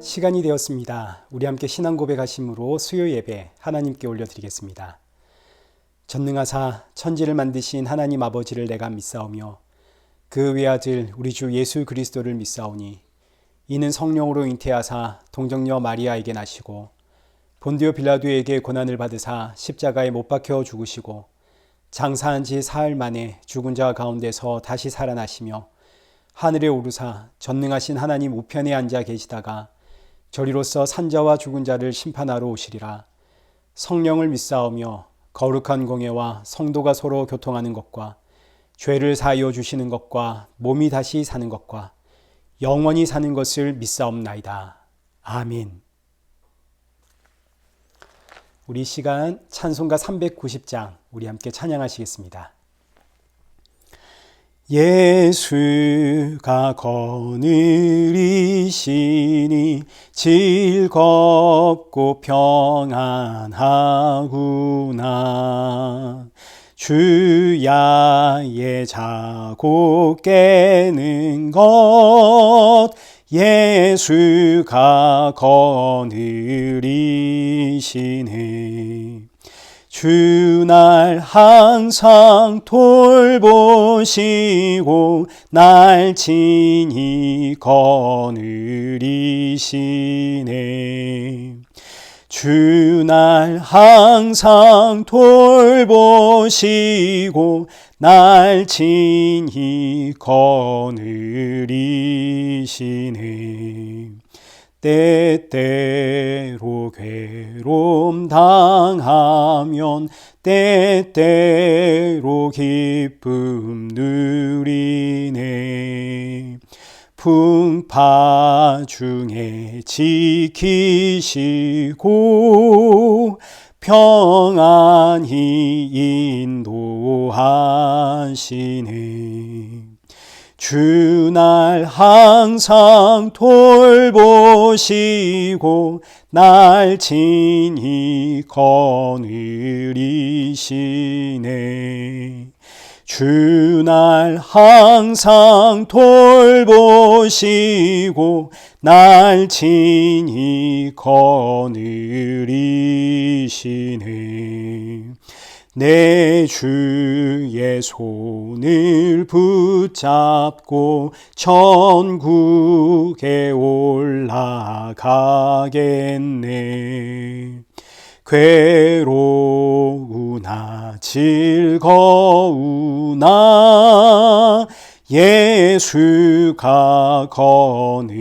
시간이 되었습니다. 우리 함께 신앙 고백하심으로 수요 예배 하나님께 올려드리겠습니다. 전능하사 천지를 만드신 하나님 아버지를 내가 믿사오며 그 외아들 우리 주 예수 그리스도를 믿사오니 이는 성령으로 잉태하사 동정녀 마리아에게 나시고 본디오 빌라도에게 고난을 받으사 십자가에 못 박혀 죽으시고 장사한 지 사흘 만에 죽은 자 가운데서 다시 살아나시며 하늘에 오르사 전능하신 하나님 우편에 앉아 계시다가 저리로서 산자와 죽은 자를 심판하러 오시리라. 성령을 믿사오며 거룩한 공예와 성도가 서로 교통하는 것과 죄를 사하여 주시는 것과 몸이 다시 사는 것과 영원히 사는 것을 믿사옵나이다. 아멘. 우리 시간 찬송가 390장 우리 함께 찬양하시겠습니다. 예수가 거느리시니 즐겁고 평안하구나. 주야의 자고 깨는 것 예수가 거느리시네. 주날 항상 돌보시고 날 친히 거느리시네. 주날 항상 돌보시고 날 친히 거느리시네. 때때로 괴로움 당하면 때때로 기쁨 누리네. 풍파 중에 지키시고 평안히 인도하시네. 주날 항상 돌보시고 날 친히 거느리시네. 주날 항상 돌보시고 날 친히 거느리시네. 내 주의 손을 붙잡고 천국에 올라가겠네. 괴로우나 즐거우나 예수가 거느리시네.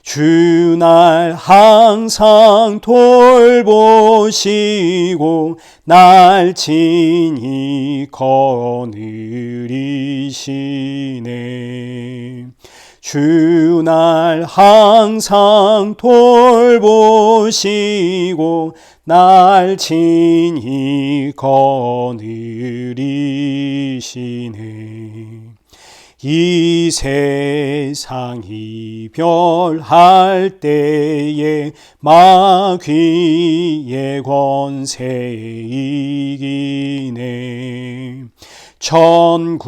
주날 항상 돌보시고 날 친히 거느리시네. 주날 항상 돌보시고 날 친히 거느리시네. 이 세상 이별할 때에 마귀의 권세 이기네. 천국에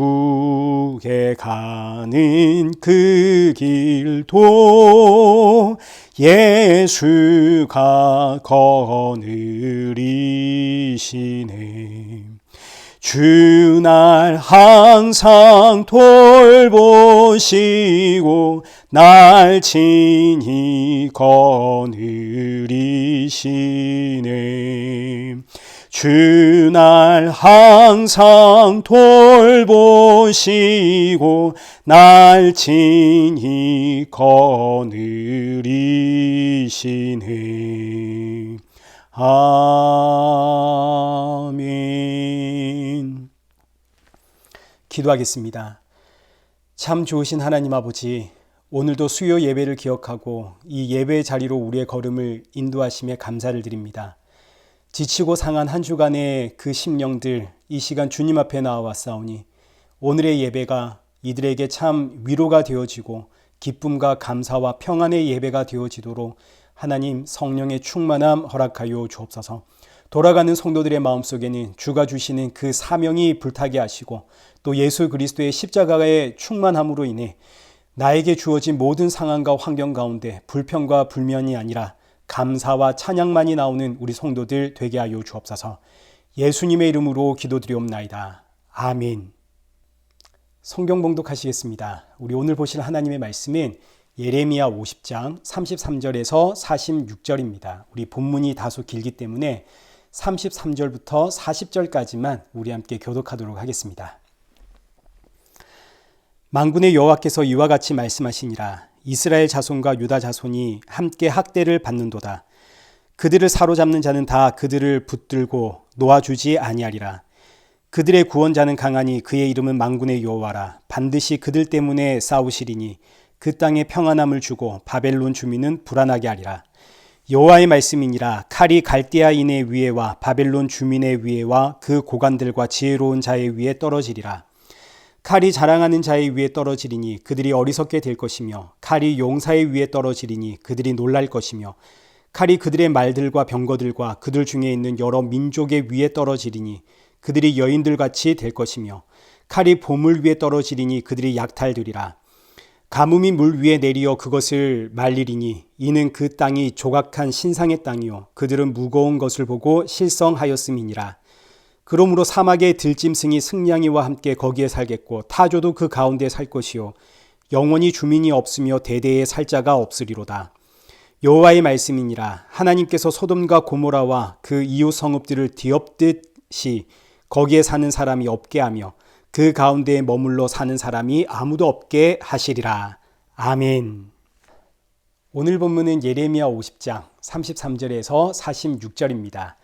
가는 그 길도 예수가 거느리시네. 주날 항상 돌보시고 날 친히 거느리시네. 주날 항상 돌보시고 날 친히 거느리시네. 아멘. 기도하겠습니다. 참 좋으신 하나님 아버지, 오늘도 수요 예배를 기억하고 이 예배의 자리로 우리의 걸음을 인도하심에 감사를 드립니다. 지치고 상한 한 주간의 그 심령들 이 시간 주님 앞에 나와왔사오니 오늘의 예배가 이들에게 참 위로가 되어지고 기쁨과 감사와 평안의 예배가 되어지도록 하나님 성령의 충만함 허락하여 주옵소서. 돌아가는 성도들의 마음속에는 주가 주시는 그 사명이 불타게 하시고 또 예수 그리스도의 십자가의 충만함으로 인해 나에게 주어진 모든 상황과 환경 가운데 불평과 불면이 아니라 감사와 찬양만이 나오는 우리 성도들 되게 하여 주옵소서. 예수님의 이름으로 기도드리옵나이다. 아멘. 성경 봉독하시겠습니다. 우리 오늘 보실 하나님의 말씀은 예레미야 50장 33절에서 46절입니다. 우리 본문이 다소 길기 때문에 33절부터 40절까지만 우리 함께 교독하도록 하겠습니다. 만군의 여호와께서 이와 같이 말씀하시니라. 이스라엘 자손과 유다 자손이 함께 학대를 받는도다. 그들을 사로잡는 자는 다 그들을 붙들고 놓아주지 아니하리라. 그들의 구원자는 강하니 그의 이름은 만군의 여호와라. 반드시 그들 때문에 싸우시리니 그 땅에 평안함을 주고 바벨론 주민은 불안하게 하리라. 여호와의 말씀이니라. 칼이 갈대아인의 위에와 바벨론 주민의 위에와 그 고관들과 지혜로운 자의 위에 떨어지리라. 칼이 자랑하는 자의 위에 떨어지리니 그들이 어리석게 될 것이며 칼이 용사의 위에 떨어지리니 그들이 놀랄 것이며 칼이 그들의 말들과 병거들과 그들 중에 있는 여러 민족의 위에 떨어지리니 그들이 여인들같이 될 것이며 칼이 보물 위에 떨어지리니 그들이 약탈되리라. 가뭄이 물 위에 내리어 그것을 말리리니 이는 그 땅이 조각한 신상의 땅이요 그들은 무거운 것을 보고 실성하였음이니라. 그러므로 사막의 들짐승이 승냥이와 함께 거기에 살겠고 타조도 그 가운데 살 것이요 영원히 주민이 없으며 대대에 살 자가 없으리로다. 여호와의 말씀이니라. 하나님께서 소돔과 고모라와 그 이웃 성읍들을 뒤엎듯이 거기에 사는 사람이 없게 하며 그 가운데에 머물러 사는 사람이 아무도 없게 하시리라. 아멘. 오늘 본문은 예레미야 50장 33절에서 46절입니다.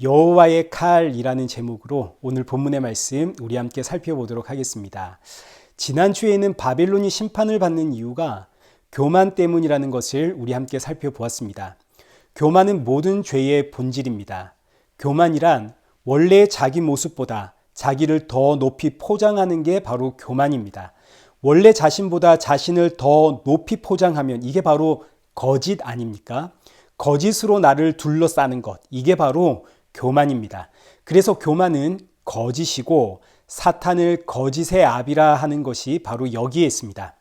여호와의 칼이라는 제목으로 오늘 본문의 말씀 우리 함께 살펴보도록 하겠습니다. 지난주에는 바벨론이 심판을 받는 이유가 교만 때문이라는 것을 우리 함께 살펴보았습니다. 교만은 모든 죄의 본질입니다. 교만이란 원래 자기 모습보다 자기를 더 높이 포장하는 게 바로 교만입니다. 원래 자신보다 자신을 더 높이 포장하면 이게 바로 거짓 아닙니까? 거짓으로 나를 둘러싸는 것, 이게 바로 교만입니다. 그래서 교만은 거짓이고 사탄을 거짓의 아비라 하는 것이 바로 여기에 있습니다.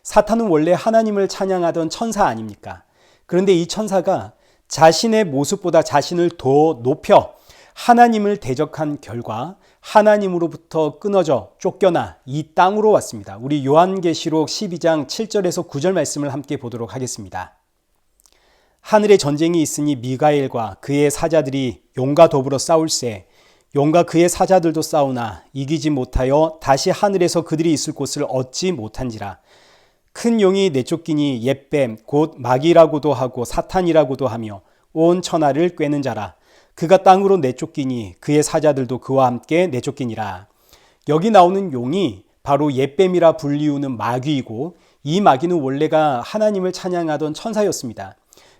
사탄은 원래 하나님을 찬양하던 천사 아닙니까? 그런데 이 천사가 자신의 모습보다 자신을 더 높여 하나님을 대적한 결과 하나님으로부터 끊어져 쫓겨나 이 땅으로 왔습니다. 우리 요한계시록 12장 7절에서 9절 말씀을 함께 보도록 하겠습니다. 하늘에 전쟁이 있으니 미가엘과 그의 사자들이 용과 더불어 싸울세. 용과 그의 사자들도 싸우나 이기지 못하여 다시 하늘에서 그들이 있을 곳을 얻지 못한지라. 큰 용이 내쫓기니 옛뱀 곧 마귀라고도 하고 사탄이라고도 하며 온 천하를 꿰는 자라. 그가 땅으로 내쫓기니 그의 사자들도 그와 함께 내쫓기니라. 여기 나오는 용이 바로 옛뱀이라 불리우는 마귀이고 이 마귀는 원래가 하나님을 찬양하던 천사였습니다.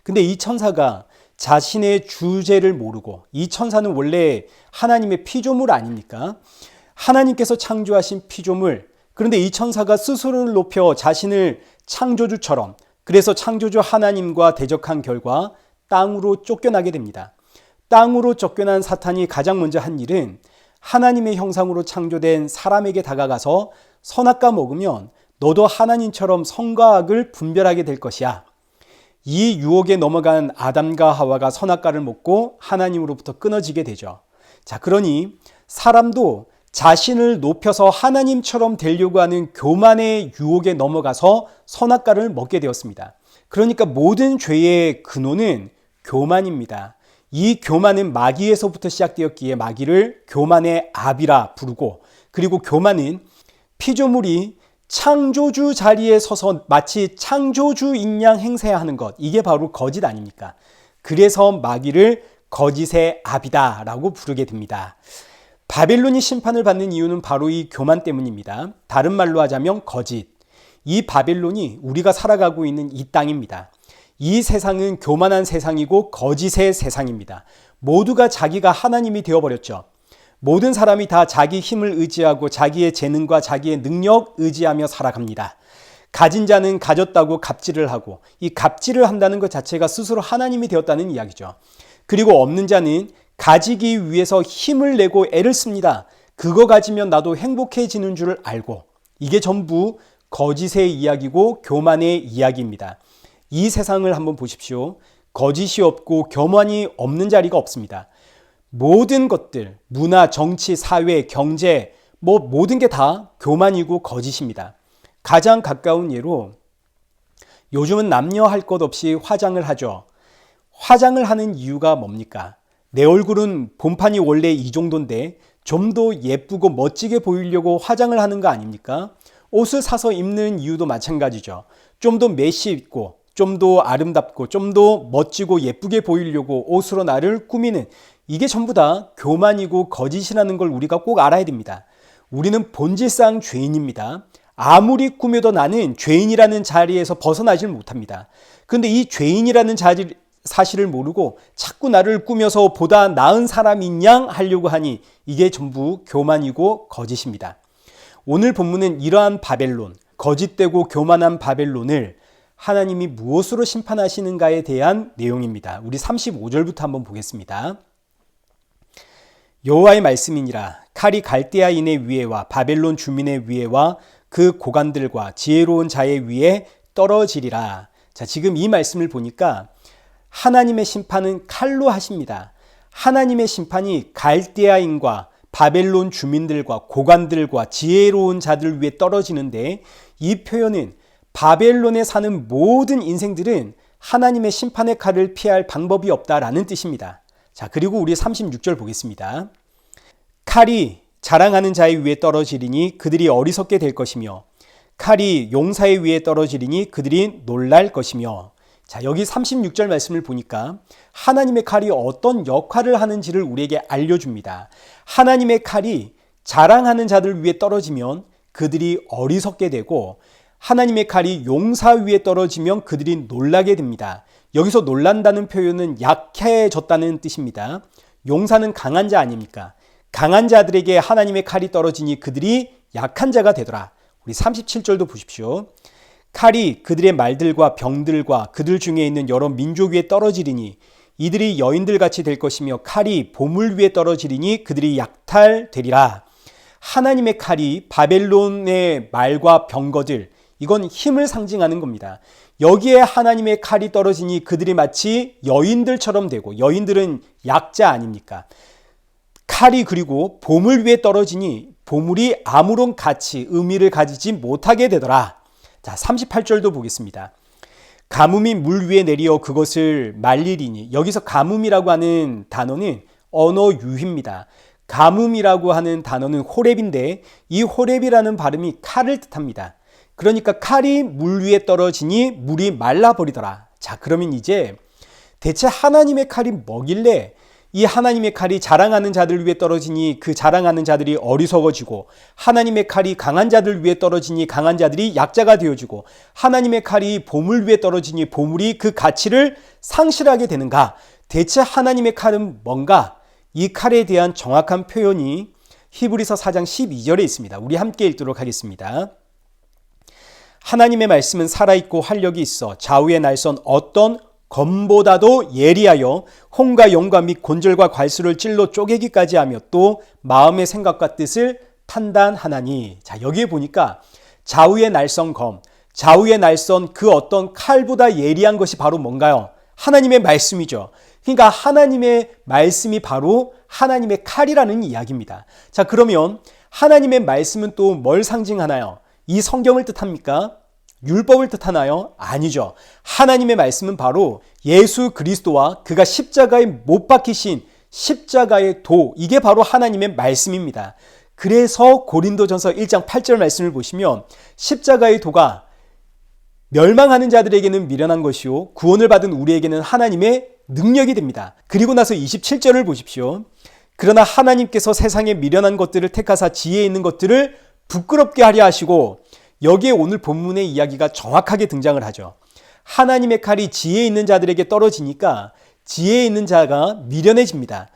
근데 이 천사가 자신의 주제를 모르고 이 천사는 원래 하나님의 피조물 아닙니까? 하나님께서 창조하신 피조물. 그런데 이 천사가 스스로를 높여 자신을 창조주처럼 그래서 창조주 하나님과 대적한 결과 땅으로 쫓겨나게 됩니다. 땅으로 쫓겨난 사탄이 가장 먼저 한 일은 하나님의 형상으로 창조된 사람에게 다가가서 선악과 먹으면 너도 하나님처럼 선과 악을 분별하게 될 것이야. 이 유혹에 넘어간 아담과 하와가 선악과를 먹고 하나님으로부터 끊어지게 되죠. 자, 그러니 사람도 자신을 높여서 하나님처럼 되려고 하는 교만의 유혹에 넘어가서 선악과를 먹게 되었습니다. 그러니까 모든 죄의 근원은 교만입니다. 이 교만은 마귀에서부터 시작되었기에 마귀를 교만의 아비라 부르고 그리고 교만은 피조물이 창조주 자리에 서서 마치 창조주인 양 행세하는 것, 이게 바로 거짓 아닙니까? 그래서 마귀를 거짓의 아비다라고 부르게 됩니다. 바벨론이 심판을 받는 이유는 바로 이 교만 때문입니다. 다른 말로 하자면 거짓. 이 바벨론이 우리가 살아가고 있는 이 땅입니다. 이 세상은 교만한 세상이고 거짓의 세상입니다. 모두가 자기가 하나님이 되어버렸죠. 모든 사람이 다 자기 힘을 의지하고 자기의 재능과 자기의 능력 의지하며 살아갑니다. 가진 자는 가졌다고 갑질을 하고 이 갑질을 한다는 것 자체가 스스로 하나님이 되었다는 이야기죠. 그리고 없는 자는 가지기 위해서 힘을 내고 애를 씁니다. 그거 가지면 나도 행복해지는 줄 알고 이게 전부 거짓의 이야기고 교만의 이야기입니다. 이 세상을 한번 보십시오. 거짓이 없고 교만이 없는 자리가 없습니다. 모든 것들, 문화, 정치, 사회, 경제, 모든 게 다 교만이고 거짓입니다. 가장 가까운 예로 요즘은 남녀 할 것 없이 화장을 하죠. 화장을 하는 이유가 뭡니까? 내 얼굴은 본판이 원래 이 정도인데 좀 더 예쁘고 멋지게 보이려고 화장을 하는 거 아닙니까? 옷을 사서 입는 이유도 마찬가지죠. 좀 더 메시 있고 좀 더 아름답고 좀 더 멋지고 예쁘게 보이려고 옷으로 나를 꾸미는, 이게 전부 다 교만이고 거짓이라는 걸 우리가 꼭 알아야 됩니다. 우리는 본질상 죄인입니다. 아무리 꾸며도 나는 죄인이라는 자리에서 벗어나질 못합니다. 그런데 이 죄인이라는 사실을 모르고 자꾸 나를 꾸며서 보다 나은 사람인 양 하려고 하니 이게 전부 교만이고 거짓입니다. 오늘 본문은 이러한 바벨론, 거짓되고 교만한 바벨론을 하나님이 무엇으로 심판하시는가에 대한 내용입니다. 우리 35절부터 한번 보겠습니다. 여호와의 말씀이니라. 칼이 갈대아인의 위에와 바벨론 주민의 위에와 그 고관들과 지혜로운 자의 위에 떨어지리라. 자, 지금 이 말씀을 보니까 하나님의 심판은 칼로 하십니다. 하나님의 심판이 갈대아인과 바벨론 주민들과 고관들과 지혜로운 자들 위에 떨어지는데, 이 표현은 바벨론에 사는 모든 인생들은 하나님의 심판의 칼을 피할 방법이 없다라는 뜻입니다. 자, 그리고 우리 36절 보겠습니다. 칼이 자랑하는 자의 위에 떨어지리니 그들이 어리석게 될 것이며 칼이 용사의 위에 떨어지리니 그들이 놀랄 것이며. 자, 여기 36절 말씀을 보니까 하나님의 칼이 어떤 역할을 하는지를 우리에게 알려줍니다. 하나님의 칼이 자랑하는 자들 위에 떨어지면 그들이 어리석게 되고, 하나님의 칼이 용사 위에 떨어지면 그들이 놀라게 됩니다. 여기서 놀란다는 표현은 약해졌다는 뜻입니다. 용사는 강한 자 아닙니까? 강한 자들에게 하나님의 칼이 떨어지니 그들이 약한 자가 되더라. 우리 37절도 보십시오. 칼이 그들의 말들과 병들과 그들 중에 있는 여러 민족 위에 떨어지리니 이들이 여인들 같이 될 것이며 칼이 보물 위에 떨어지리니 그들이 약탈되리라. 하나님의 칼이 바벨론의 말과 병거들, 이건 힘을 상징하는 겁니다. 여기에 하나님의 칼이 떨어지니 그들이 마치 여인들처럼 되고, 여인들은 약자 아닙니까? 칼이 그리고 보물 위에 떨어지니 보물이 아무런 가치, 의미를 가지지 못하게 되더라. 자, 38절도 보겠습니다. 가뭄이 물 위에 내리어 그것을 말리리니, 여기서 가뭄이라고 하는 단어는 언어 유희입니다. 가뭄이라고 하는 단어는 호렙인데 이 호렙이라는 발음이 칼을 뜻합니다. 그러니까 칼이 물 위에 떨어지니 물이 말라버리더라. 자, 그러면 이제 대체 하나님의 칼이 뭐길래 이 하나님의 칼이 자랑하는 자들 위에 떨어지니 그 자랑하는 자들이 어리석어지고, 하나님의 칼이 강한 자들 위에 떨어지니 강한 자들이 약자가 되어지고, 하나님의 칼이 보물 위에 떨어지니 보물이 그 가치를 상실하게 되는가? 대체 하나님의 칼은 뭔가? 이 칼에 대한 정확한 표현이 히브리서 4장 12절에 있습니다. 우리 함께 읽도록 하겠습니다. 하나님의 말씀은 살아있고 활력이 있어 좌우의 날선 어떤 검보다도 예리하여 홍과 용과 및 곤절과 괄수를 찔러 쪼개기까지 하며 또 마음의 생각과 뜻을 판단하나니. 자, 여기에 보니까 좌우의 날선 검, 좌우의 날선 그 어떤 칼보다 예리한 것이 바로 뭔가요? 하나님의 말씀이죠. 그러니까 하나님의 말씀이 바로 하나님의 칼이라는 이야기입니다. 자, 그러면 하나님의 말씀은 또 뭘 상징하나요? 이 성경을 뜻합니까? 율법을 뜻하나요? 아니죠. 하나님의 말씀은 바로 예수 그리스도와 그가 십자가에 못 박히신 십자가의 도, 이게 바로 하나님의 말씀입니다. 그래서 고린도전서 1장 8절 말씀을 보시면 십자가의 도가 멸망하는 자들에게는 미련한 것이요 구원을 받은 우리에게는 하나님의 능력이 됩니다. 그리고 나서 27절을 보십시오. 그러나 하나님께서 세상에 미련한 것들을 택하사 지혜 있는 것들을 부끄럽게 하려 하시고, 여기에 오늘 본문의 이야기가 정확하게 등장을 하죠. 하나님의 칼이 지혜 있는 자들에게 떨어지니까 지혜 있는 자가 미련해집니다.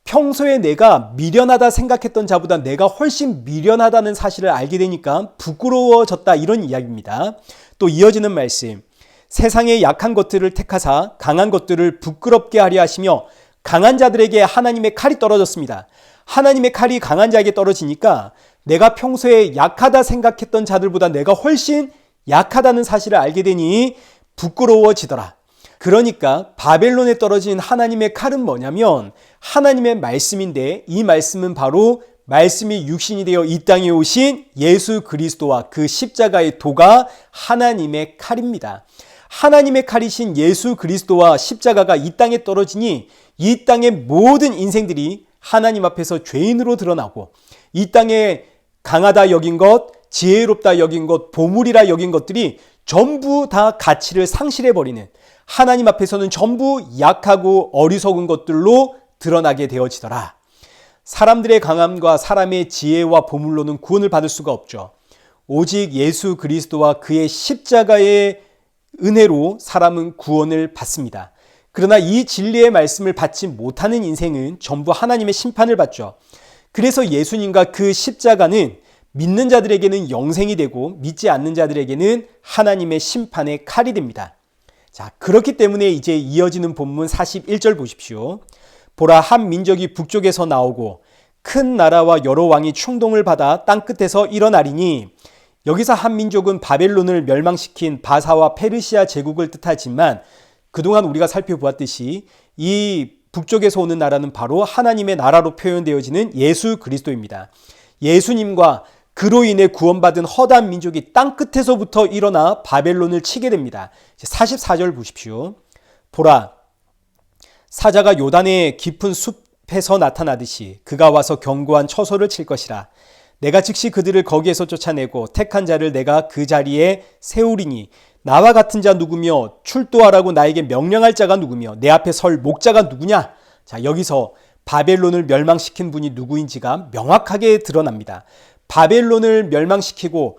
평소에 내가 미련하다 생각했던 자보다 내가 훨씬 미련하다는 사실을 알게 되니까 부끄러워졌다, 이런 이야기입니다. 또 이어지는 말씀, 세상의 약한 것들을 택하사 강한 것들을 부끄럽게 하려 하시며 강한 자들에게 하나님의 칼이 떨어졌습니다. 하나님의 칼이 강한 자에게 떨어지니까 내가 평소에 약하다 생각했던 자들보다 내가 훨씬 약하다는 사실을 알게 되니 부끄러워지더라. 그러니까 바벨론에 떨어진 하나님의 칼은 뭐냐면 하나님의 말씀인데, 이 말씀은 바로 말씀이 육신이 되어 이 땅에 오신 예수 그리스도와 그 십자가의 도가 하나님의 칼입니다. 하나님의 칼이신 예수 그리스도와 십자가가 이 땅에 떨어지니 이 땅의 모든 인생들이 하나님 앞에서 죄인으로 드러나고, 이 땅에 강하다 여긴 것, 지혜롭다 여긴 것, 보물이라 여긴 것들이 전부 다 가치를 상실해버리는, 하나님 앞에서는 전부 약하고 어리석은 것들로 드러나게 되어지더라. 사람들의 강함과 사람의 지혜와 보물로는 구원을 받을 수가 없죠. 오직 예수 그리스도와 그의 십자가의 은혜로 사람은 구원을 받습니다. 그러나 이 진리의 말씀을 받지 못하는 인생은 전부 하나님의 심판을 받죠. 그래서 예수님과 그 십자가는 믿는 자들에게는 영생이 되고 믿지 않는 자들에게는 하나님의 심판의 칼이 됩니다. 자, 그렇기 때문에 이제 이어지는 본문 41절 보십시오. 보라, 한 민족이 북쪽에서 나오고 큰 나라와 여러 왕이 충동을 받아 땅끝에서 일어나리니, 여기서 한 민족은 바벨론을 멸망시킨 바사와 페르시아 제국을 뜻하지만 그동안 우리가 살펴보았듯이 이 북쪽에서 오는 나라는 바로 하나님의 나라로 표현되어지는 예수 그리스도입니다. 예수님과 그로 인해 구원받은 허다한 민족이 땅끝에서부터 일어나 바벨론을 치게 됩니다. 44절 보십시오. 보라, 사자가 요단의 깊은 숲에서 나타나듯이 그가 와서 견고한 처소를 칠 것이라. 내가 즉시 그들을 거기에서 쫓아내고 택한 자를 내가 그 자리에 세우리니, 나와 같은 자 누구며 출도하라고 나에게 명령할 자가 누구며 내 앞에 설 목자가 누구냐? 자, 여기서 바벨론을 멸망시킨 분이 누구인지가 명확하게 드러납니다. 바벨론을 멸망시키고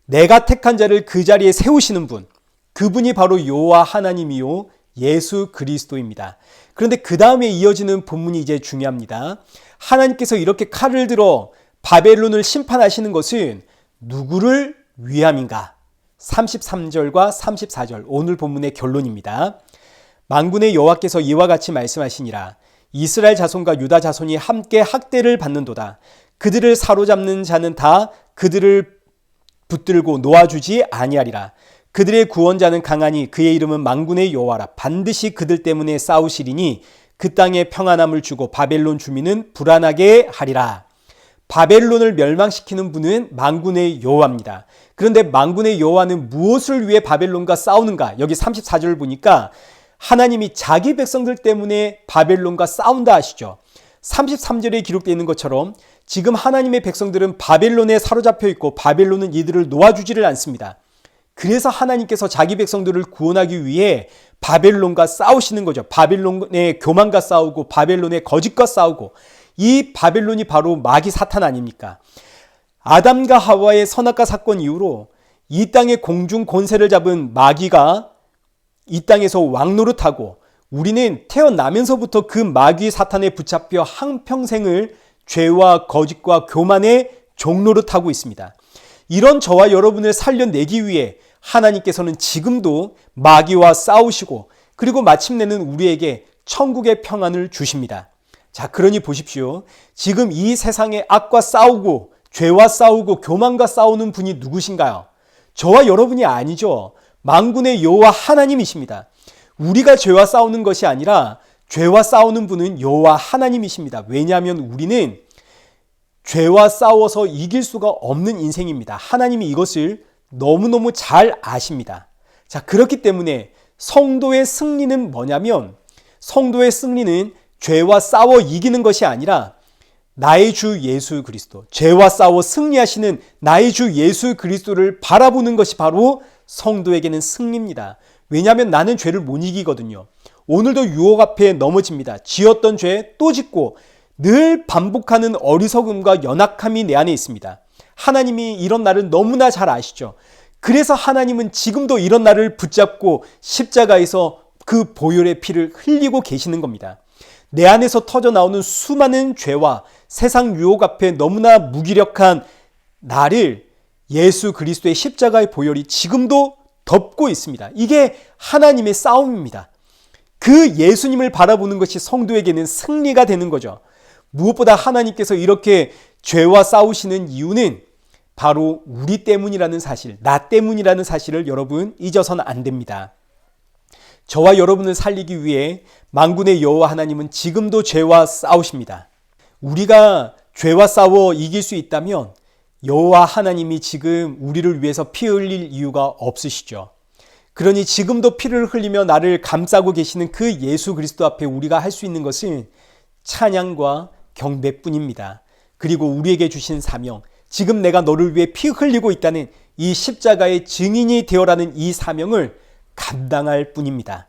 내가 택한 자를 그 자리에 세우시는 분, 그분이 바로 여호와 하나님이요 예수 그리스도입니다. 그런데 그 다음에 이어지는 본문이 이제 중요합니다. 하나님께서 이렇게 칼을 들어 바벨론을 심판하시는 것은 누구를 위함인가? 33절과 34절, 오늘 본문의 결론입니다. 만군의 여호와께서 이와 같이 말씀하시니라. 이스라엘 자손과 유다 자손이 함께 학대를 받는도다. 그들을 사로잡는 자는 다 그들을 붙들고 놓아주지 아니하리라. 그들의 구원자는 강하니 그의 이름은 만군의 여호와라. 반드시 그들 때문에 싸우시리니 그 땅에 평안함을 주고 바벨론 주민은 불안하게 하리라. 바벨론을 멸망시키는 분은 만군의 여호와입니다. 그런데 만군의 여호와는 무엇을 위해 바벨론과 싸우는가? 여기 34절을 보니까 하나님이 자기 백성들 때문에 바벨론과 싸운다 하시죠. 33절에 기록되어 있는 것처럼 지금 하나님의 백성들은 바벨론에 사로잡혀 있고 바벨론은 이들을 놓아주지를 않습니다. 그래서 하나님께서 자기 백성들을 구원하기 위해 바벨론과 싸우시는 거죠. 바벨론의 교만과 싸우고 바벨론의 거짓과 싸우고, 이 바벨론이 바로 마귀 사탄 아닙니까? 아담과 하와의 선악과 사건 이후로 이 땅의 공중 권세를 잡은 마귀가 이 땅에서 왕노릇하고, 우리는 태어나면서부터 그 마귀 사탄에 붙잡혀 한평생을 죄와 거짓과 교만의 종노릇하고 있습니다. 이런 저와 여러분을 살려내기 위해 하나님께서는 지금도 마귀와 싸우시고, 그리고 마침내는 우리에게 천국의 평안을 주십니다. 자, 그러니 보십시오. 지금 이 세상의 악과 싸우고 죄와 싸우고 교만과 싸우는 분이 누구신가요? 저와 여러분이 아니죠. 만군의 여호와 하나님이십니다. 우리가 죄와 싸우는 것이 아니라 죄와 싸우는 분은 여호와 하나님이십니다. 왜냐하면 우리는 죄와 싸워서 이길 수가 없는 인생입니다. 하나님이 이것을 너무너무 잘 아십니다. 자, 그렇기 때문에 성도의 승리는 뭐냐면, 성도의 승리는 죄와 싸워 이기는 것이 아니라 나의 주 예수 그리스도, 죄와 싸워 승리하시는 나의 주 예수 그리스도를 바라보는 것이 바로 성도에게는 승리입니다. 왜냐하면 나는 죄를 못 이기거든요. 오늘도 유혹 앞에 넘어집니다. 지었던 죄 또 짓고 늘 반복하는 어리석음과 연약함이 내 안에 있습니다. 하나님이 이런 나를 너무나 잘 아시죠. 그래서 하나님은 지금도 이런 나를 붙잡고 십자가에서 그 보혈의 피를 흘리고 계시는 겁니다. 내 안에서 터져 나오는 수많은 죄와 세상 유혹 앞에 너무나 무기력한 나를 예수 그리스도의 십자가의 보혈이 지금도 덮고 있습니다. 이게 하나님의 싸움입니다. 그 예수님을 바라보는 것이 성도에게는 승리가 되는 거죠. 무엇보다 하나님께서 이렇게 죄와 싸우시는 이유는 바로 우리 때문이라는 사실, 나 때문이라는 사실을 여러분 잊어서는 안 됩니다. 저와 여러분을 살리기 위해 만군의 여호와 하나님은 지금도 죄와 싸우십니다. 우리가 죄와 싸워 이길 수 있다면 여호와 하나님이 지금 우리를 위해서 피 흘릴 이유가 없으시죠. 그러니 지금도 피를 흘리며 나를 감싸고 계시는 그 예수 그리스도 앞에 우리가 할 수 있는 것은 찬양과 경배뿐입니다. 그리고 우리에게 주신 사명, 지금 내가 너를 위해 피 흘리고 있다는 이 십자가의 증인이 되어라는 이 사명을 감당할 뿐입니다.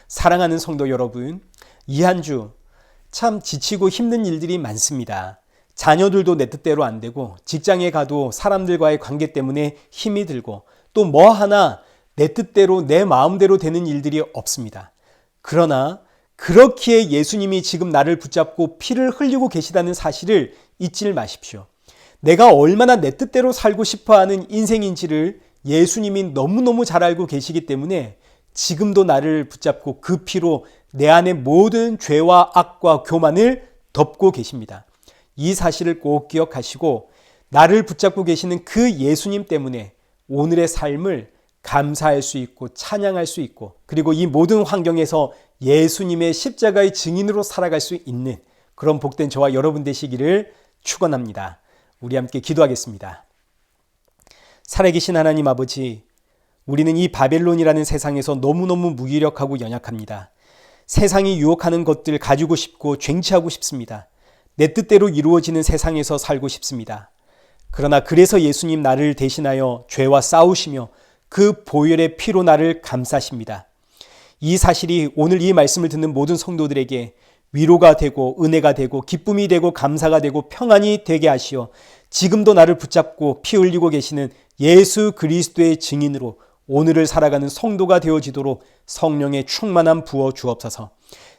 사랑하는 성도 여러분, 이 한 주 참 지치고 힘든 일들이 많습니다. 자녀들도 내 뜻대로 안 되고 직장에 가도 사람들과의 관계 때문에 힘이 들고 또 뭐 하나 내 뜻대로 내 마음대로 되는 일들이 없습니다. 그러나 그렇기에 예수님이 지금 나를 붙잡고 피를 흘리고 계시다는 사실을 잊지 마십시오. 내가 얼마나 내 뜻대로 살고 싶어하는 인생인지를 예수님이 너무너무 잘 알고 계시기 때문에 지금도 나를 붙잡고 그 피로 내 안의 모든 죄와 악과 교만을 덮고 계십니다. 이 사실을 꼭 기억하시고 나를 붙잡고 계시는 그 예수님 때문에 오늘의 삶을 감사할 수 있고 찬양할 수 있고 그리고 이 모든 환경에서 예수님의 십자가의 증인으로 살아갈 수 있는 그런 복된 저와 여러분 되시기를 축원합니다. 우리 함께 기도하겠습니다. 살아계신 하나님 아버지, 우리는 이 바벨론이라는 세상에서 너무너무 무기력하고 연약합니다. 세상이 유혹하는 것들 가지고 싶고 쟁취하고 싶습니다. 내 뜻대로 이루어지는 세상에서 살고 싶습니다. 그러나 그래서 예수님 나를 대신하여 죄와 싸우시며 그 보혈의 피로 나를 감싸십니다. 이 사실이 오늘 이 말씀을 듣는 모든 성도들에게 위로가 되고 은혜가 되고 기쁨이 되고 감사가 되고 평안이 되게 하시어 지금도 나를 붙잡고 피 흘리고 계시는 예수 그리스도의 증인으로 오늘을 살아가는 성도가 되어지도록 성령의 충만함 부어 주옵소서.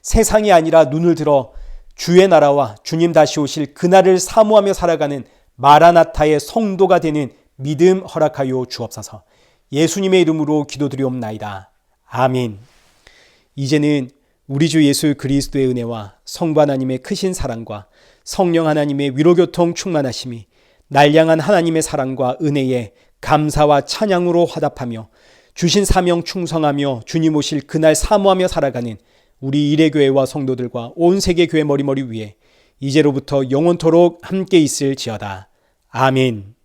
세상이 아니라 눈을 들어 주의 나라와 주님 다시 오실 그날을 사모하며 살아가는 마라나타의 성도가 되는 믿음 허락하여 주옵소서. 예수님의 이름으로 기도드리옵나이다. 아멘. 이제는 우리 주 예수 그리스도의 은혜와 성부 하나님의 크신 사랑과 성령 하나님의 위로교통 충만하심이 날 향한 하나님의 사랑과 은혜에 감사와 찬양으로 화답하며 주신 사명 충성하며 주님 오실 그날 사모하며 살아가는 우리 일회교회와 성도들과 온 세계 교회 머리머리 위에 이제로부터 영원토록 함께 있을지어다. 아멘.